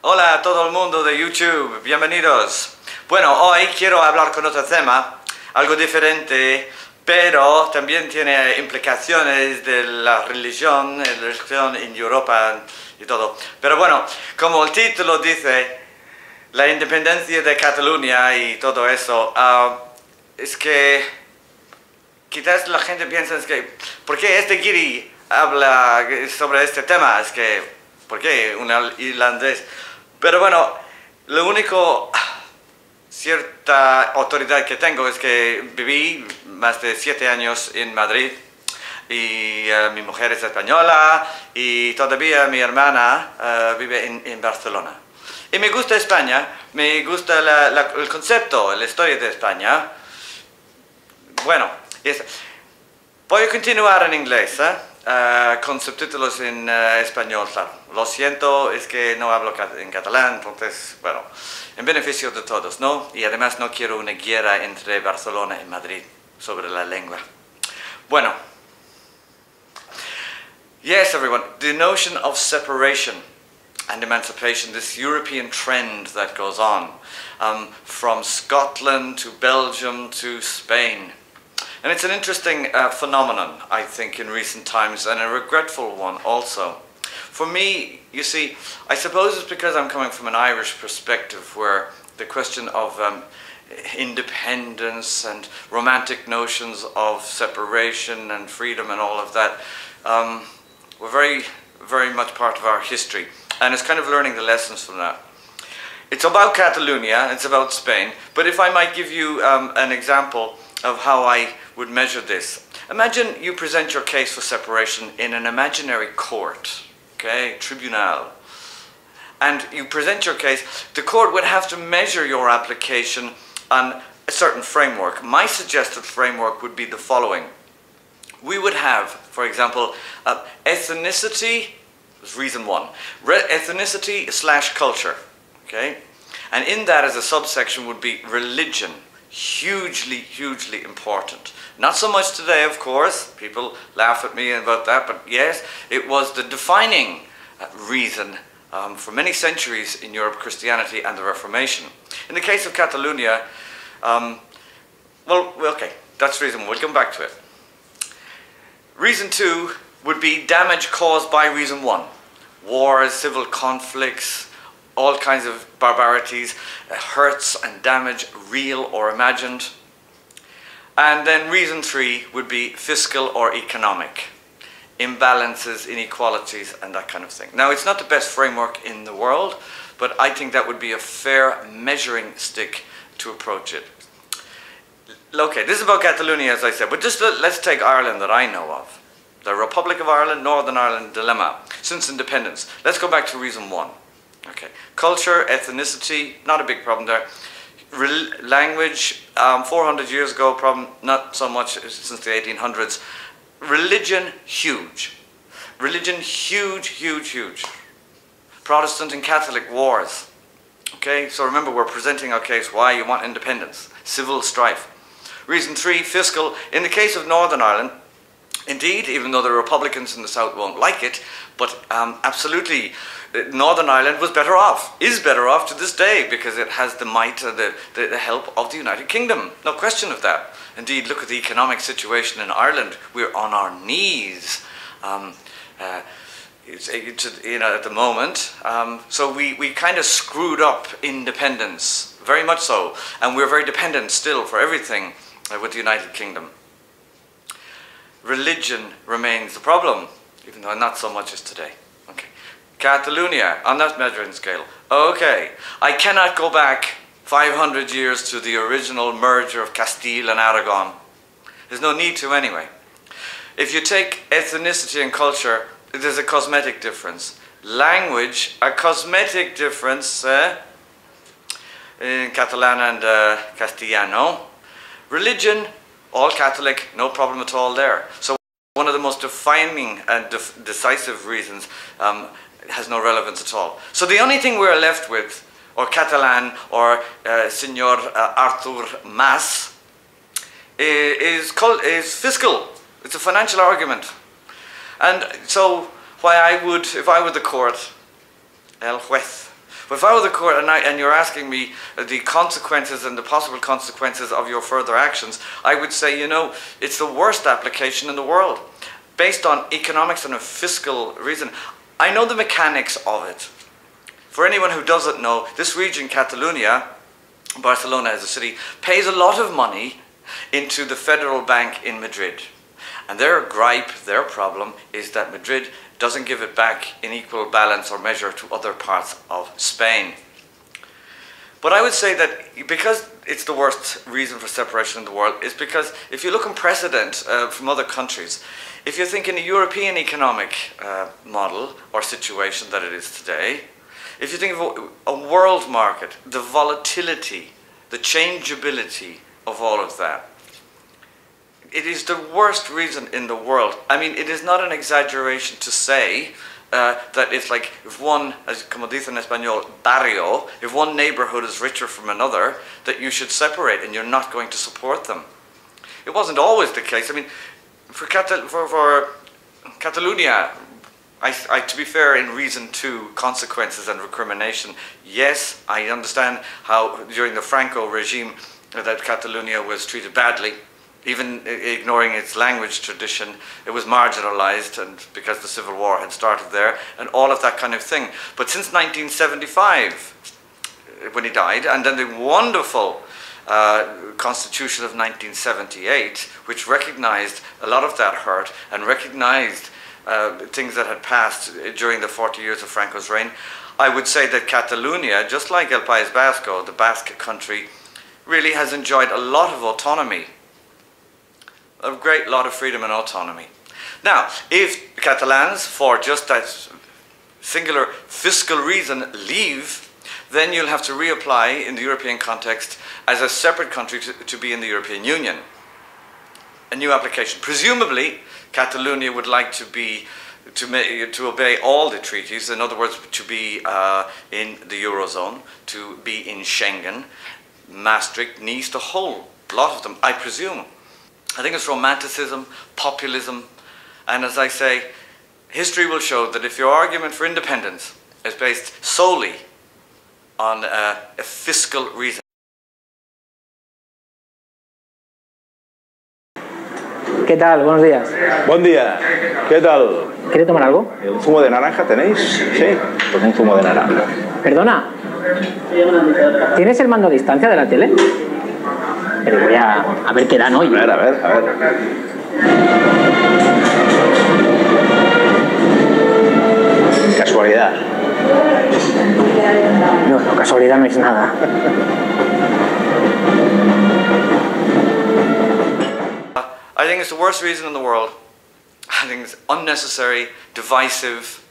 Hola a todo el mundo de YouTube, bienvenidos. Bueno, hoy quiero hablar con otro tema, algo diferente, pero también tiene implicaciones de la religión en Europa y todo. Pero bueno, como el título dice, la independencia de Catalunya y todo eso, es que quizás la gente piensa, es que, ¿por qué este guiri habla sobre este tema? Es que, ¿por qué un irlandés? Pero bueno, lo único, cierta autoridad que tengo es que viví más de 7 años en Madrid y mi mujer es española y todavía mi hermana vive en Barcelona. Y me gusta España, me gusta el concepto, la historia de España. Bueno, voy a continuar en inglés, con subtítulos en español, claro. Lo siento, es que no hablo en catalán, entonces, bueno, en beneficio de todos, ¿no? Y además no quiero una guerra entre Barcelona y Madrid sobre la lengua. Bueno. Yes, everyone, the notion of separation and emancipation, this European trend that goes on, from Scotland to Belgium to Spain. And it's an interesting phenomenon, I think, in recent times, and a regretful one also. For me, you see, I suppose it's because I'm coming from an Irish perspective where the question of independence and romantic notions of separation and freedom and all of that were very, very much part of our history. And it's kind of learning the lessons from that. It's about Catalunya, it's about Spain, but if I might give you an example of how I would measure this. Imagine you present your case for separation in an imaginary court, okay, tribunal, and you present your case. The court would have to measure your application on a certain framework. My suggested framework would be the following. We would have, for example, ethnicity, reason one, ethnicity / culture, okay, and in that as a subsection would be religion. Hugely, hugely important. Not so much today, of course. People laugh at me about that, but yes, it was the defining reason for many centuries in Europe, Christianity and the Reformation. In the case of Catalunya, well, okay, that's reason one. We'll come back to it. Reason two would be damage caused by reason one. Wars, civil conflicts, all kinds of barbarities, hurts and damage, real or imagined. And then reason three would be fiscal or economic. Imbalances, inequalities, and that kind of thing. Now, it's not the best framework in the world, but I think that would be a fair measuring stick to approach it. Okay, this is about Catalunya, as I said, but just let's take Ireland that I know of. The Republic of Ireland, Northern Ireland dilemma, since independence. Let's go back to reason one. Okay, culture, ethnicity, not a big problem there. Language, 400 years ago, problem not so much since the 1800s. Religion, huge. Religion, huge, huge, huge. Protestant and Catholic wars. Okay, so remember we're presenting our case why you want independence. Civil strife. Reason three, fiscal. In the case of Northern Ireland, indeed, even though the Republicans in the South won't like it, but absolutely, Northern Ireland was better off, is better off to this day, because it has the might, the help of the United Kingdom. No question of that. Indeed, look at the economic situation in Ireland. We're on our knees, at the moment. So we kind of screwed up independence, very much so. And we're very dependent still for everything with the United Kingdom. Religion remains the problem, even though not so much as today. Okay. Catalunya, on that measuring scale. Okay, I cannot go back 500 years to the original merger of Castile and Aragon. There's no need to anyway. If you take ethnicity and culture, there's a cosmetic difference. Language, a cosmetic difference in Catalan and Castellano. Religion, all Catholic, no problem at all there. So one of the most defining and decisive reasons has no relevance at all. So the only thing we're left with, or Catalan, or Senor Arthur Mas, is fiscal. It's a financial argument. And so why I would, if I were the court, el juez, But if I were the court and you're asking me the consequences and the possible consequences of your further actions, I would say, you know, it's the worst application in the world. Based on economics and a fiscal reason. I know the mechanics of it. For anyone who doesn't know, this region, Catalunya, Barcelona as a city, pays a lot of money into the federal bank in Madrid. And their gripe, their problem, is that Madrid doesn't give it back in equal balance or measure to other parts of Spain. But I would say that because it's the worst reason for separation in the world, is because if you look in precedent from other countries, if you think in a European economic model or situation that it is today, if you think of a world market, the volatility, the changeability of all of that, it is the worst reason in the world. I mean, it is not an exaggeration to say that it's like if one, as como dice en español, barrio, if one neighborhood is richer from another, that you should separate and you're not going to support them. It wasn't always the case. I mean, for Catalunya, to be fair, in reason 2, consequences and recrimination, yes, I understand how during the Franco regime that Catalunya was treated badly. Even ignoring its language tradition, it was marginalized, and because the Civil War had started there, and all of that kind of thing. But since 1975, when he died, and then the wonderful Constitution of 1978, which recognized a lot of that hurt, and recognized things that had passed during the 40 years of Franco's reign, I would say that Catalunya, just like El País Vasco, the Basque country, really has enjoyed a lot of autonomy. A great lot of freedom and autonomy. Now, if Catalans, for just that singular fiscal reason, leave, then you'll have to reapply in the European context as a separate country to be in the European Union. A new application. Presumably, Catalunya would like to obey all the treaties, in other words, to be in the Eurozone, to be in Schengen, Maastricht, Nice, the whole lot of them, I presume. I think it's romanticism, populism, and as I say, history will show that if your argument for independence is based solely on a fiscal reason. ¿Qué tal? Buenos días. Buen día. ¿Qué tal? ¿Quiere tomar algo? ¿Un zumo de naranja tenéis? Sí, pues un zumo de naranja. Perdona. ¿Tienes el mando a distancia de la tele? Pero voy a ver qué dan hoy. A ver. Casualidad. No, casualidad no es nada. I think it's the worst reason in the world. I think it's unnecessary, divisive,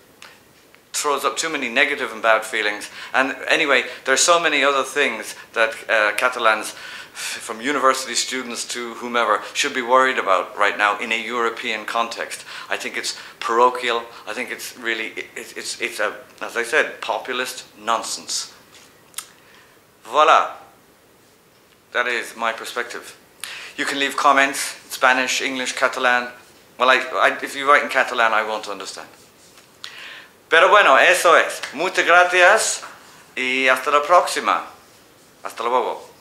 throws up too many negative and bad feelings. And anyway, there are so many other things that Catalans, from university students to whomever, should be worried about right now in a European context. I think it's parochial. I think it's really, it's a, as I said, populist nonsense. Voila. That is my perspective. You can leave comments in Spanish, English, Catalan. Well, if you write in Catalan, I won't understand. Pero bueno, eso es. Muchas gracias y hasta la próxima. Hasta luego.